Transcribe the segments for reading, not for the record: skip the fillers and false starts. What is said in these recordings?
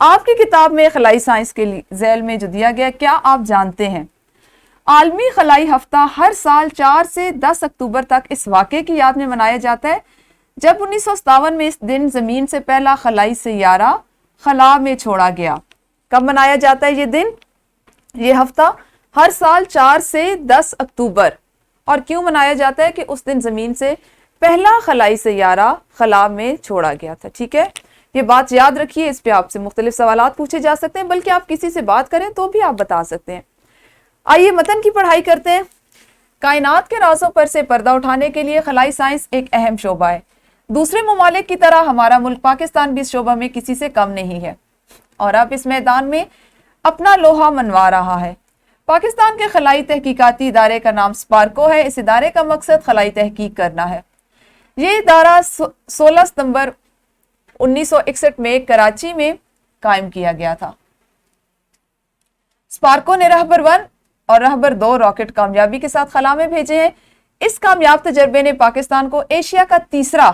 آپ کی کتاب میں خلائی سائنس کے ذیل میں جو دیا گیا، کیا آپ جانتے ہیں عالمی خلائی ہفتہ ہر سال 4 سے 10 اکتوبر تک اس واقعے کی یاد میں منایا جاتا ہے جب 1957 میں اس دن زمین سے پہلا خلائی سیارہ خلا میں چھوڑا گیا۔ کب منایا جاتا ہے یہ دن، یہ ہفتہ؟ ہر سال 4 سے 10 اکتوبر۔ اور کیوں منایا جاتا ہے؟ کہ اس دن زمین سے پہلا خلائی سیارہ خلا میں چھوڑا گیا تھا۔ ٹھیک ہے، یہ بات یاد رکھیے، اس پہ آپ سے مختلف سوالات پوچھے جا سکتے ہیں، بلکہ آپ کسی سے بات کریں تو بھی آپ بتا سکتے ہیں۔ آئیے متن کی پڑھائی کرتے ہیں۔ کائنات کے رازوں پر سے پردہ اٹھانے کے لیے خلائی سائنس ایک اہم شعبہ ہے۔ دوسرے ممالک کی طرح ہمارا ملک پاکستان بھی اس شعبہ میں کسی سے کم نہیں ہے اور اب اس میدان میں اپنا لوہا منوا رہا ہے۔ پاکستان کے خلائی تحقیقاتی ادارے کا نام سپارکو ہے۔ اس ادارے کا مقصد خلائی تحقیق کرنا ہے۔ یہ ادارہ 16 ستمبر 1961 میں کراچی میں قائم کیا گیا تھا۔ سپارکو نے رہبر 1 اور رہبر 2 راکٹ کامیابی کے ساتھ خلا میں بھیجے ہیں۔ اس کامیاب تجربے نے پاکستان کو ایشیا کا تیسرا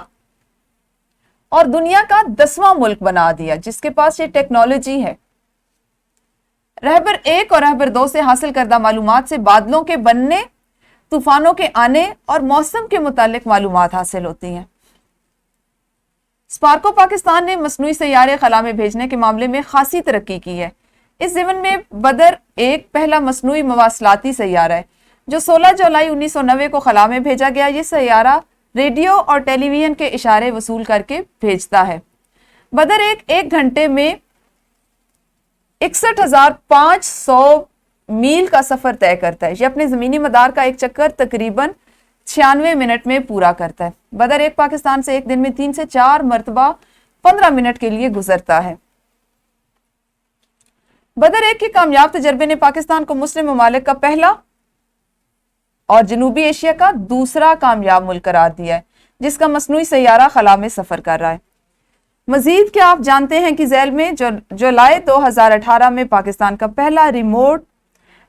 اور دنیا کا 10واں ملک بنا دیا جس کے پاس یہ ٹیکنالوجی ہے۔ رہبر 1 اور رہبر 2 سے حاصل کردہ معلومات سے بادلوں کے بننے، طوفانوں کے آنے اور موسم کے متعلق معلومات حاصل ہوتی ہیں۔ سپارکو پاکستان نے مصنوعی سیارے خلا میں بھیجنے کے معاملے میں خاصی ترقی کی ہے۔ اس ضمن میں بدر 1 پہلا مصنوعی مواصلاتی سیارہ ہے جو 16 جولائی 1990 کو خلا میں بھیجا گیا۔ یہ سیارہ ریڈیو اور ٹیلی ویژن کے اشارے وصول کر کے بھیجتا ہے۔ بدر 1 گھنٹے میں 61,500 میل کا سفر طے کرتا ہے۔ یہ اپنے زمینی مدار کا ایک چکر تقریباً 96 منٹ میں پورا کرتا ہے۔ بدر 1 پاکستان سے ایک دن میں 3 سے 4 مرتبہ 15 منٹ کے لیے گزرتا ہے۔ بدر 1 کے کامیاب تجربے نے پاکستان کو مسلم ممالک کا پہلا اور جنوبی ایشیا کا دوسرا کامیاب ملک قرار دیا ہے جس کا مصنوعی سیارہ خلا میں سفر کر رہا ہے۔ مزید کیا آپ جانتے ہیں کہ ذیل میں جولائی 2018 میں پاکستان کا پہلا ریموٹ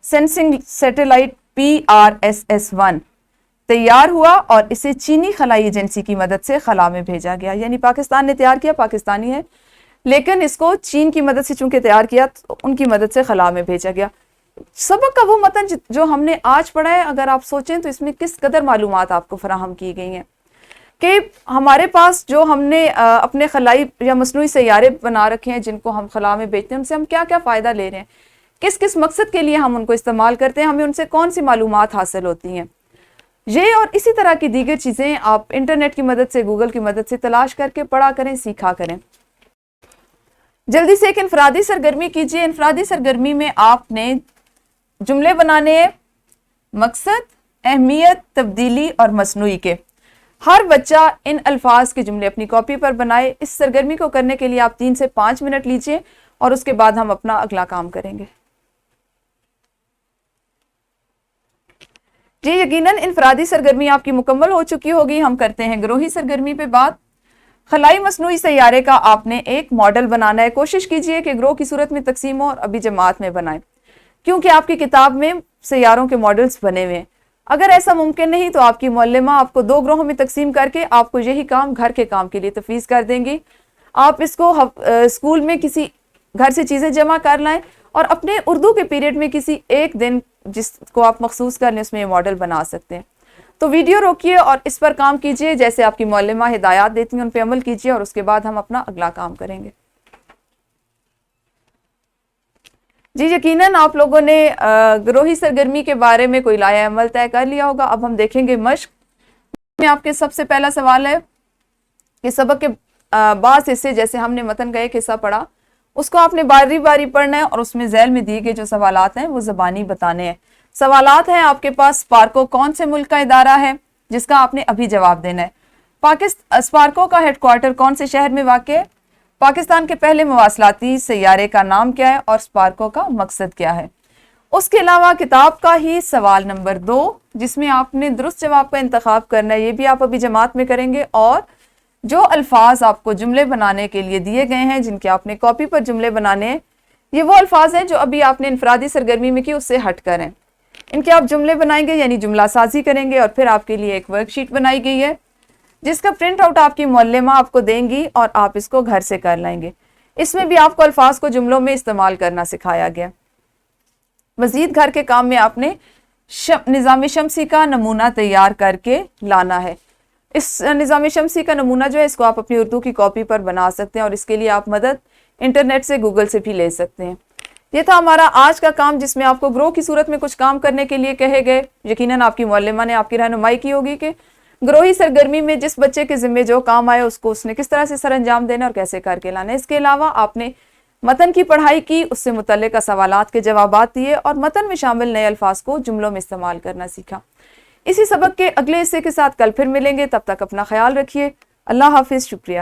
سینسنگ سیٹلائٹ PRSS-1 تیار ہوا اور اسے چینی خلائی ایجنسی کی مدد سے خلا میں بھیجا گیا۔ یعنی پاکستان نے تیار کیا، پاکستانی ہے، لیکن اس کو چین کی مدد سے چونکہ تیار کیا تو ان کی مدد سے خلا میں بھیجا گیا۔ سبق کا وہ متن جو ہم نے آج پڑھا ہے، اگر آپ سوچیں تو اس میں کس قدر معلومات آپ کو فراہم کی گئی ہیں کہ ہمارے پاس جو ہم نے اپنے خلائی یا مصنوعی سیارے بنا رکھے ہیں جن کو ہم خلا میں بھیجتے ہیں، ان سے ہم کیا کیا فائدہ لے رہے ہیں، کس کس مقصد کے لیے ہم ان کو استعمال کرتے ہیں، ہمیں ان سے کون سی معلومات حاصل ہوتی ہیں۔ یہ اور اسی طرح کی دیگر چیزیں آپ انٹرنیٹ کی مدد سے، گوگل کی مدد سے تلاش کر کے پڑھا کریں، سیکھا کریں۔ جلدی سے ایک انفرادی سرگرمی کیجیے۔ انفرادی سرگرمی میں آپ نے جملے بنانے ہیں، مقصد، اہمیت، تبدیلی اور مصنوعی کے۔ ہر بچہ ان الفاظ کے جملے اپنی کاپی پر بنائے۔ اس سرگرمی کو کرنے کے لیے آپ 3 سے 5 منٹ لیجیے اور اس کے بعد ہم اپنا اگلا کام کریں گے۔ جی یقیناً انفرادی سرگرمی آپ کی مکمل ہو چکی ہوگی۔ ہم کرتے ہیں گروہی سرگرمی پہ بات۔ خلائی مصنوعی سیارے کا آپ نے ایک ماڈل بنانا ہے۔ کوشش کیجئے کہ گروہ کی صورت میں تقسیم ہو اور ابھی جماعت میں بنائیں، کیونکہ آپ کی کتاب میں سیاروں کے ماڈلز بنے ہوئے ہیں۔ اگر ایسا ممکن نہیں تو آپ کی معلمہ آپ کو 2 گروہوں میں تقسیم کر کے آپ کو یہی کام گھر کے کام کے لیے تفویض کر دیں گی۔ آپ اس کو اسکول میں کسی گھر سے چیزیں جمع کر لائیں اور اپنے اردو کے پیریڈ میں کسی ایک دن جس کو آپ مخصوص کر لیں اس میں یہ ماڈل بنا سکتے ہیں۔ تو ویڈیو روکیے اور اس پر کام کیجئے، جیسے آپ کی معلمہ ہدایات دیتی ہیں ان پہ عمل کیجئے اور اس کے بعد ہم اپنا اگلا کام کریں گے۔ جی یقیناً آپ لوگوں نے گروہی سرگرمی کے بارے میں کوئی لائحہ عمل طے کر لیا ہوگا۔ اب ہم دیکھیں گے مشق میں۔ آپ کے سب سے پہلا سوال ہے کہ سبق کے بعض حصے، جیسے ہم نے متن کا ایک حصہ پڑھا، اس کو آپ نے باری باری پڑھنا ہے اور اس میں ذیل میں دیے گئے جو سوالات ہیں وہ زبانی بتانے ہیں۔ سوالات ہیں آپ کے پاس، سپارکو کون سے ملک کا ادارہ ہے جس کا آپ نے ابھی جواب دینا ہے۔ سپارکو کا ہیڈ کوارٹر کون سے شہر میں واقع ہے؟ پاکستان کے پہلے مواصلاتی سیارے کا نام کیا ہے اور سپارکو کا مقصد کیا ہے؟ اس کے علاوہ کتاب کا ہی سوال نمبر 2 جس میں آپ نے درست جواب کا انتخاب کرنا ہے، یہ بھی آپ ابھی جماعت میں کریں گے۔ اور جو الفاظ آپ کو جملے بنانے کے لیے دیے گئے ہیں، جن کے آپ نے کاپی پر جملے بنانے ہیں، یہ وہ الفاظ ہیں جو ابھی آپ نے انفرادی سرگرمی میں کی، اس سے ہٹ کر ہیں۔ ان کے آپ جملے بنائیں گے، یعنی جملہ سازی کریں گے، اور پھر آپ کے لیے ایک ورک شیٹ بنائی گئی ہے جس کا پرنٹ آؤٹ آپ کی معلمہ آپ کو دیں گی اور آپ اس کو گھر سے کر لائیں گے۔ اس میں بھی آپ کو الفاظ کو جملوں میں استعمال کرنا سکھایا گیا۔ مزید گھر کے کام میں آپ نے نظام شمسی کا نمونہ تیار کر کے لانا ہے۔ اس نظام شمسی کا نمونہ جو ہے اس کو آپ اپنی اردو کی کاپی پر بنا سکتے ہیں، اور اس کے لیے آپ مدد انٹرنیٹ سے، گوگل سے بھی لے سکتے ہیں۔ یہ تھا ہمارا آج کا کام، جس میں آپ کو گروہ کی صورت میں کچھ کام کرنے کے لیے کہے گئے۔ یقیناً آپ کی معلمہ نے آپ کی رہنمائی کی ہوگی کہ گروہی سرگرمی میں جس بچے کے ذمہ جو کام آئے اس کو اس نے کس طرح سے سر انجام دینا اور کیسے کر کے لانا ہے۔ اس کے علاوہ آپ نے متن کی پڑھائی کی، اس سے متعلقہ سوالات کے جوابات دیے، اور متن میں شامل نئے الفاظ کو جملوں میں استعمال کرنا سیکھا۔ اسی سبق کے اگلے حصے کے ساتھ کل پھر ملیں گے، تب تک اپنا خیال رکھیے۔ اللہ حافظ، شکریہ۔